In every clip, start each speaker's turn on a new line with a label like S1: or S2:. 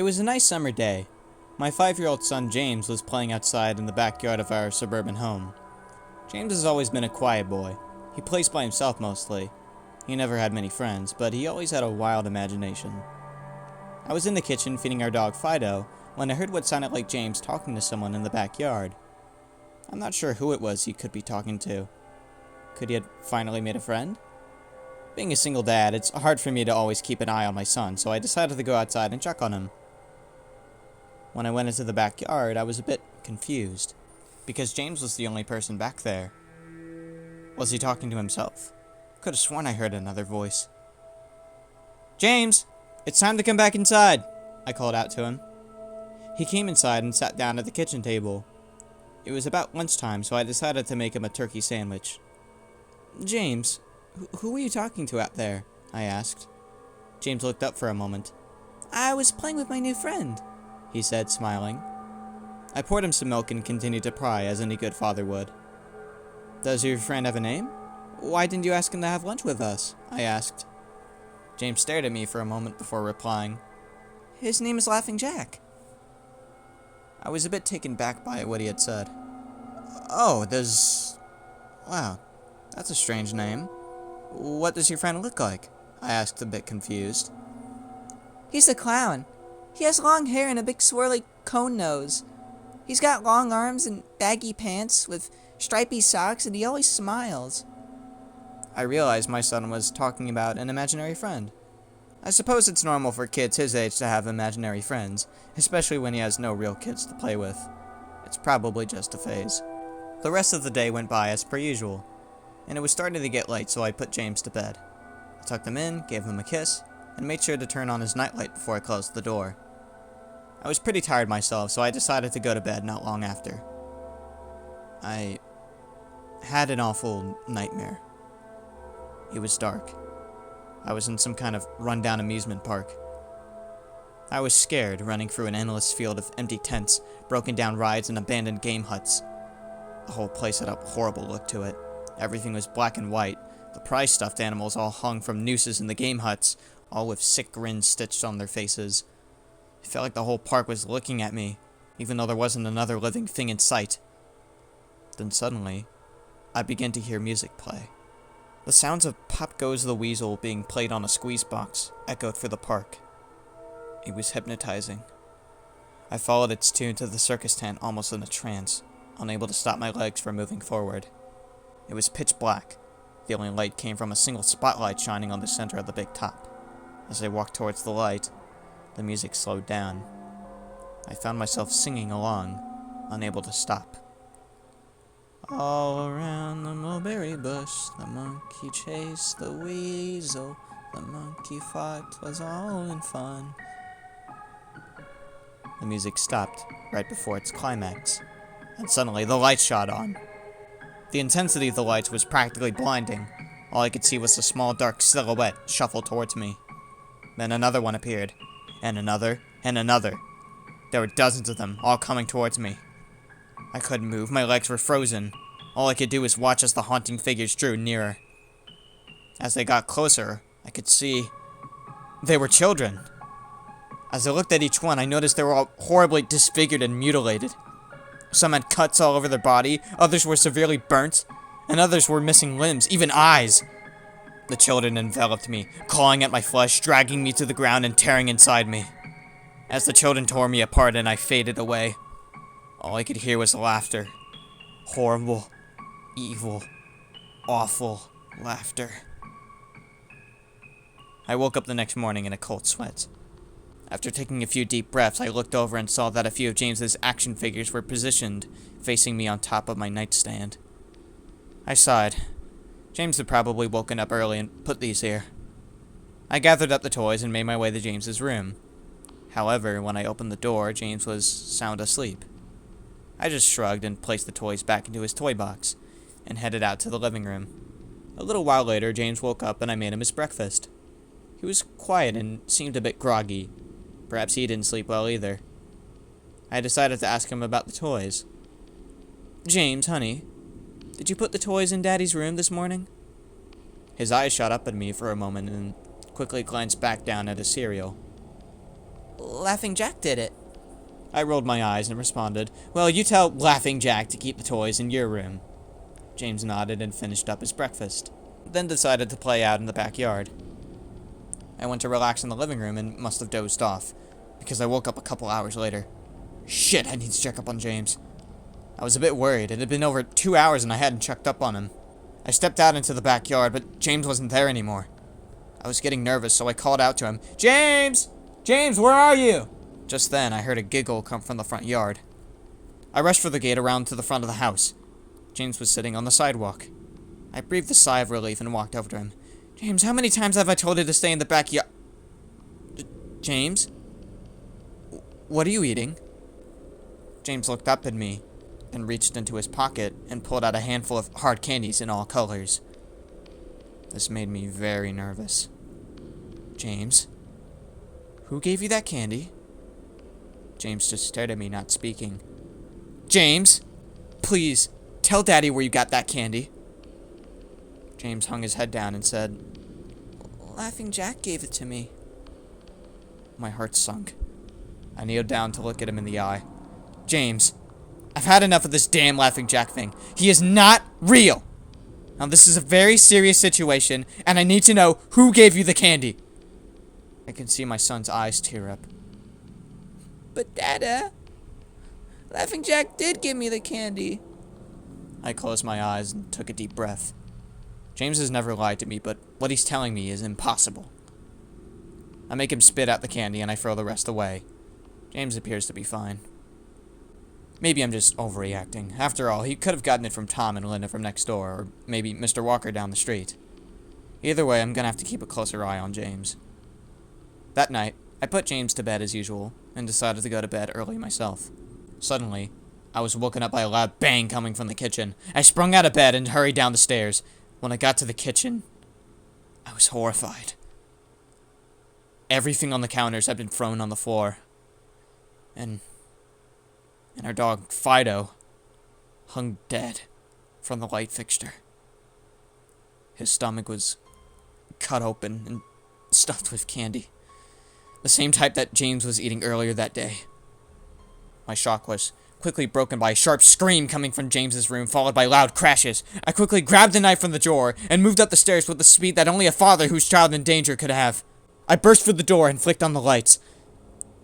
S1: It was a nice summer day. My 5-year-old son James was playing outside in the backyard of our suburban home. James has always been a quiet boy. He plays by himself mostly. He never had many friends, but he always had a wild imagination. I was in the kitchen feeding our dog Fido when I heard what sounded like James talking to someone in the backyard. I'm not sure who it was he could be talking to. Could he have finally made a friend? Being a single dad, it's hard for me to always keep an eye on my son, so I decided to go outside and check on him. When I went into the backyard, I was a bit confused, because James was the only person back there. Was he talking to himself? Could have sworn I heard another voice. "James! It's time to come back inside!" I called out to him. He came inside and sat down at the kitchen table. It was about lunchtime, so I decided to make him a turkey sandwich. "James, who were you talking to out there?" I asked. James looked up for a moment. "I was playing with my new friend," he said, smiling. I poured him some milk and continued to pry, as any good father would. "Does your friend have a name? Why didn't you ask him to have lunch with us?" I asked. James stared at me for a moment before replying. "His name is Laughing Jack." I was a bit taken back by what he had said. "Oh, Wow, that's a strange name. What does your friend look like?" I asked, a bit confused.
S2: "He's a clown. He has long hair and a big swirly cone nose. He's got long arms and baggy pants with stripy socks, and he always smiles."
S1: I realized my son was talking about an imaginary friend. I suppose it's normal for kids his age to have imaginary friends, especially when he has no real kids to play with. It's probably just a phase. The rest of the day went by as per usual, and it was starting to get late, so I put James to bed. I tucked him in, gave him a kiss, and made sure to turn on his nightlight before I closed the door. I was pretty tired myself, so I decided to go to bed not long after. I had an awful nightmare. It was dark. I was in some kind of rundown amusement park. I was scared, running through an endless field of empty tents, broken down rides, and abandoned game huts. The whole place had a horrible look to it. Everything was black and white. The prize stuffed animals all hung from nooses in the game huts, all with sick grins stitched on their faces. It felt like the whole park was looking at me, even though there wasn't another living thing in sight. Then suddenly, I began to hear music play. The sounds of Pop Goes the Weasel being played on a squeeze box echoed through the park. It was hypnotizing. I followed its tune to the circus tent almost in a trance, unable to stop my legs from moving forward. It was pitch black. The only light came from a single spotlight shining on the center of the big top. As I walked towards the light, the music slowed down. I found myself singing along, unable to stop. All around the mulberry bush, the monkey chased the weasel. The monkey fought, 'twas all in fun. The music stopped right before its climax, and suddenly the lights shot on. The intensity of the lights was practically blinding. All I could see was a small dark silhouette shuffle towards me. Then another one appeared, and another, and another. There were dozens of them, all coming towards me. I couldn't move, my legs were frozen. All I could do was watch as the haunting figures drew nearer. As they got closer, I could see they were children. As I looked at each one, I noticed they were all horribly disfigured and mutilated. Some had cuts all over their body, others were severely burnt, and others were missing limbs, even eyes. The children enveloped me, clawing at my flesh, dragging me to the ground and tearing inside me. As the children tore me apart and I faded away, all I could hear was laughter. Horrible, evil, awful laughter. I woke up the next morning in a cold sweat. After taking a few deep breaths, I looked over and saw that a few of James's action figures were positioned, facing me on top of my nightstand. I sighed. James had probably woken up early and put these here. I gathered up the toys and made my way to James's room. However, when I opened the door, James was sound asleep. I just shrugged and placed the toys back into his toy box, and headed out to the living room. A little while later, James woke up and I made him his breakfast. He was quiet and seemed a bit groggy. Perhaps he didn't sleep well either. I decided to ask him about the toys. "James, honey, did you put the toys in Daddy's room this morning?" His eyes shot up at me for a moment and quickly glanced back down at his cereal.
S2: Laughing Jack did it.
S1: I rolled my eyes and responded, "Well, you tell Laughing Jack to keep the toys in your room." James nodded and finished up his breakfast, then decided to play out in the backyard. I went to relax in the living room and must have dozed off, because I woke up a couple hours later. Shit, I need to check up on James. I was a bit worried. It had been over 2 hours and I hadn't checked up on him. I stepped out into the backyard, but James wasn't there anymore. I was getting nervous, so I called out to him, "James! James, where are you?" Just then, I heard a giggle come from the front yard. I rushed for the gate around to the front of the house. James was sitting on the sidewalk. I breathed a sigh of relief and walked over to him. "James, how many times have I told you to stay in the backyard?" "James? What are you eating?" James looked up at me, then reached into his pocket and pulled out a handful of hard candies in all colors. This made me very nervous. "James? Who gave you that candy?" James just stared at me, not speaking. "James, please, tell Daddy where you got that candy." James hung his head down and said, "Laughing Jack gave it to me." My heart sunk. I kneeled down to look at him in the eye. "James, I've had enough of this damn Laughing Jack thing. He is not real. Now this is a very serious situation, and I need to know who gave you the candy." I could see my son's eyes tear up.
S2: "But Dada, Laughing Jack did give me the candy."
S1: I closed my eyes and took a deep breath. James has never lied to me, but what he's telling me is impossible. I make him spit out the candy and I throw the rest away. James appears to be fine. Maybe I'm just overreacting. After all, he could have gotten it from Tom and Linda from next door, or maybe Mr. Walker down the street. Either way, I'm gonna have to keep a closer eye on James. That night, I put James to bed as usual, and decided to go to bed early myself. Suddenly, I was woken up by a loud bang coming from the kitchen. I sprung out of bed and hurried down the stairs. When I got to the kitchen, I was horrified. Everything on the counters had been thrown on the floor. And our dog, Fido, hung dead from the light fixture. His stomach was cut open and stuffed with candy. The same type that James was eating earlier that day. My shock was quickly broken by a sharp scream coming from James's room, followed by loud crashes. I quickly grabbed the knife from the drawer and moved up the stairs with the speed that only a father whose child in danger could have. I burst through the door and flicked on the lights.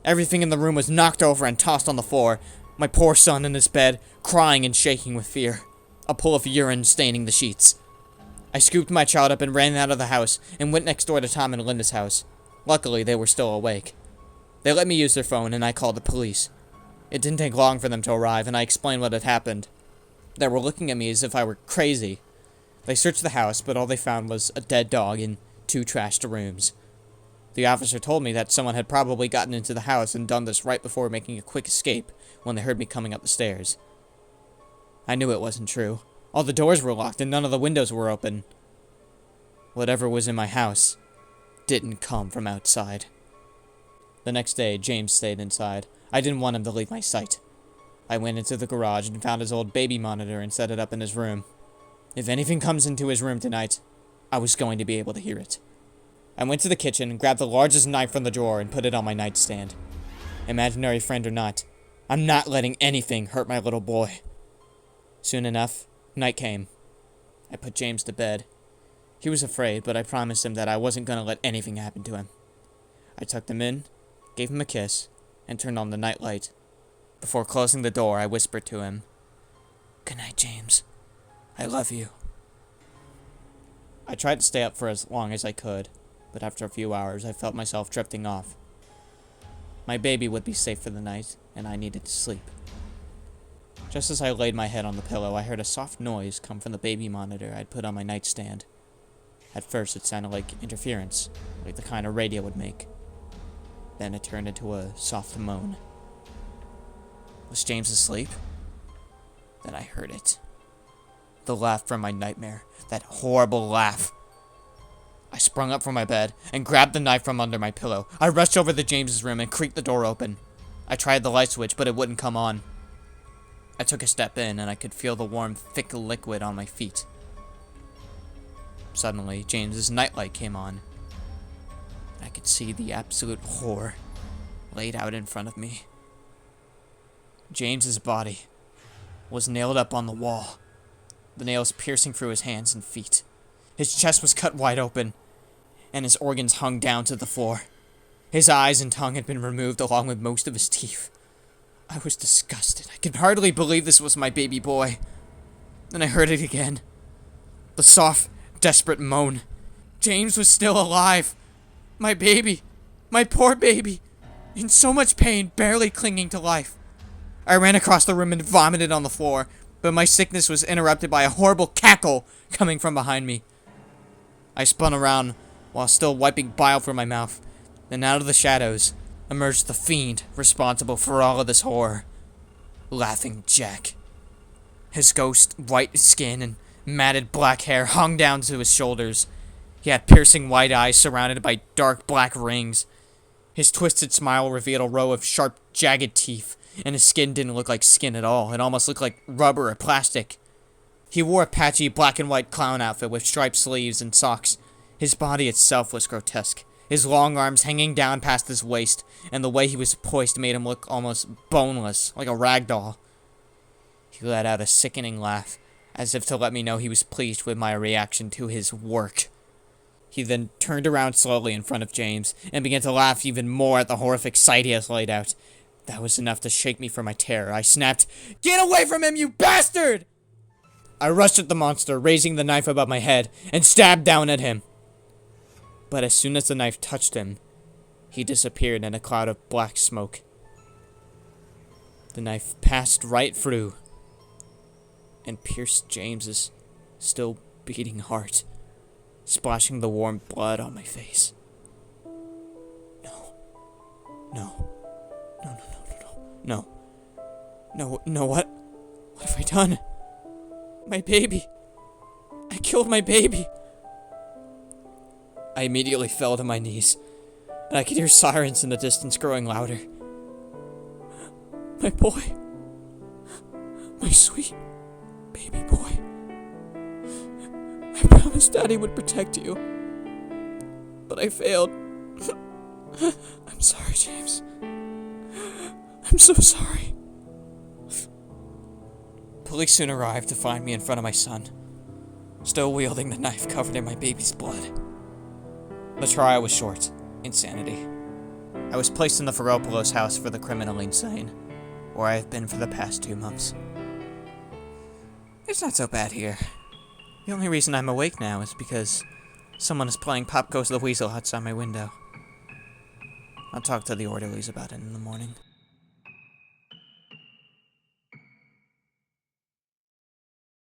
S1: Everything in the room was knocked over and tossed on the floor. My poor son in his bed, crying and shaking with fear. A pool of urine staining the sheets. I scooped my child up and ran out of the house and went next door to Tom and Linda's house. Luckily, they were still awake. They let me use their phone and I called the police. It didn't take long for them to arrive and I explained what had happened. They were looking at me as if I were crazy. They searched the house, but all they found was a dead dog and 2 trashed rooms. The officer told me that someone had probably gotten into the house and done this right before making a quick escape when they heard me coming up the stairs. I knew it wasn't true. All the doors were locked and none of the windows were open. Whatever was in my house didn't come from outside. The next day, James stayed inside. I didn't want him to leave my sight. I went into the garage and found his old baby monitor and set it up in his room. If anything comes into his room tonight, I was going to be able to hear it. I went to the kitchen and grabbed the largest knife from the drawer and put it on my nightstand. Imaginary friend or not, I'm not letting anything hurt my little boy. Soon enough, night came. I put James to bed. He was afraid, but I promised him that I wasn't going to let anything happen to him. I tucked him in, gave him a kiss, and turned on the nightlight. Before closing the door, I whispered to him, "Good night, James. I love you." I tried to stay up for as long as I could, but after a few hours, I felt myself drifting off. My baby would be safe for the night, and I needed to sleep. Just as I laid my head on the pillow, I heard a soft noise come from the baby monitor I'd put on my nightstand. At first, it sounded like interference, like the kind a radio would make. Then it turned into a soft moan. Was James asleep? Then I heard it. The laugh from my nightmare. That horrible laugh. I sprung up from my bed and grabbed the knife from under my pillow. I rushed over to James's room and creaked the door open. I tried the light switch, but it wouldn't come on. I took a step in and I could feel the warm, thick liquid on my feet. Suddenly, James's nightlight came on. I could see the absolute horror laid out in front of me. James's body was nailed up on the wall, the nails piercing through his hands and feet. His chest was cut wide open, and his organs hung down to the floor. His eyes and tongue had been removed along with most of his teeth. I was disgusted. I could hardly believe this was my baby boy. Then I heard it again. The soft, desperate moan. James was still alive. My baby. My poor baby. In so much pain, barely clinging to life. I ran across the room and vomited on the floor, but my sickness was interrupted by a horrible cackle coming from behind me. I spun around while still wiping bile from my mouth. Then out of the shadows emerged the fiend responsible for all of this horror. Laughing Jack. His ghost white skin and matted black hair hung down to his shoulders. He had piercing white eyes surrounded by dark black rings. His twisted smile revealed a row of sharp, jagged teeth, and his skin didn't look like skin at all. It almost looked like rubber or plastic. He wore a patchy black and white clown outfit with striped sleeves and socks. His body itself was grotesque. His long arms hanging down past his waist, and the way he was poised made him look almost boneless, like a rag doll. He let out a sickening laugh, as if to let me know he was pleased with my reaction to his work. He then turned around slowly in front of James, and began to laugh even more at the horrific sight he has laid out. That was enough to shake me from my terror. I snapped, "Get away from him, you bastard!" I rushed at the monster, raising the knife above my head, and stabbed down at him. But as soon as the knife touched him, he disappeared in a cloud of black smoke. The knife passed right through and pierced James's still beating heart, splashing the warm blood on my face. No. No. No, no, no, no, no. No. No, what? What have I done? My baby. I killed my baby. I immediately fell to my knees, and I could hear sirens in the distance growing louder. My boy. My sweet baby boy. I promised Daddy would protect you, but I failed. I'm sorry, James. I'm so sorry. Police soon arrived to find me in front of my son, still wielding the knife covered in my baby's blood. The trial was short. Insanity. I was placed in the Ferropolos house for the criminally insane, where I have been for the past 2 months. It's not so bad here. The only reason I'm awake now is because someone is playing Pop Goes the Weasel outside my window. I'll talk to the orderlies about it in the morning.